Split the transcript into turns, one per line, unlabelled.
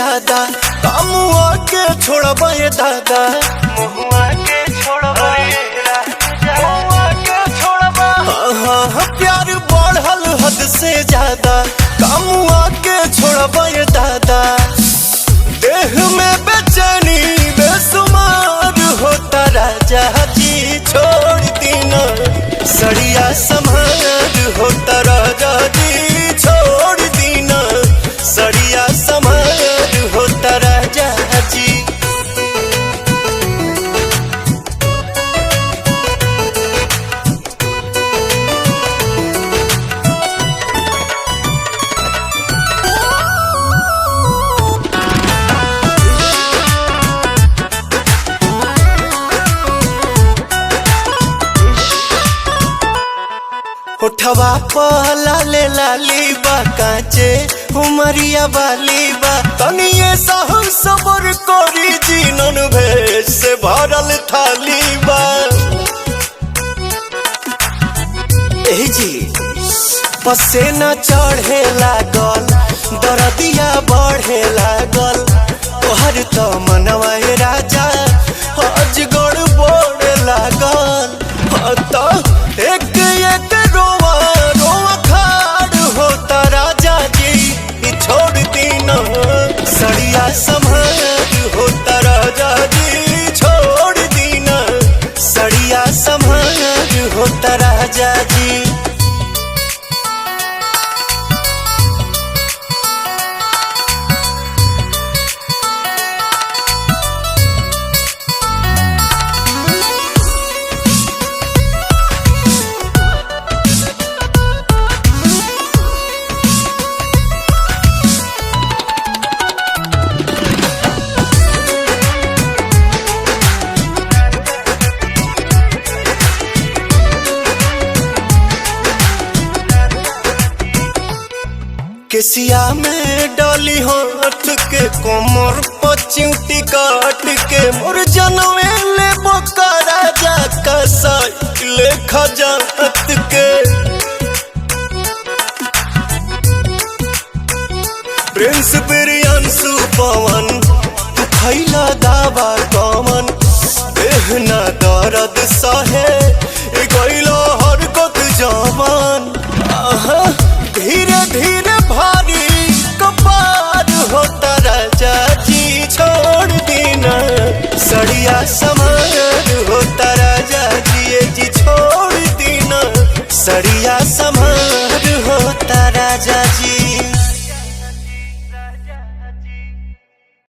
ज्यादा कामुआ के छोड़बा ये दादा
महुआ के छोड़बा
हाँ प्यार बढ़ल हद से ज्यादा कामुआ के छोड़बा ये दादा देह में बेचैनी बेसुमार होता राजा जी छोड़ दीना सड़िया समार होता राजा जी छोड़ दीना सड़िया समार होता राजा जी। उठवा पहला ले लाली बा काचे उमरिया वाली बा तनिए सहम सबर करी जीनन भेष से भरल थाली बा एही जी पसेना चढ़े लागल दरदिया बढ़े लागल तोहर तो मनवा राजा अजगड़ बोड़ लागल तो एक एक रोवा रोवा खाड़ होता राजा जी छोड़ दीना सड़िया संभार होता राजा जी छोड़ दीना सड़िया संभार होता राजा जी। केसिया में डाली हाथ के कोमर पचिउटी काट के मोर जनवे ले बोका राजा का साइकिल खजात के प्रिंस बिरियांसु पवन तू खैला दावा कमन देहना दर्द सहे गइलो हरकत जवान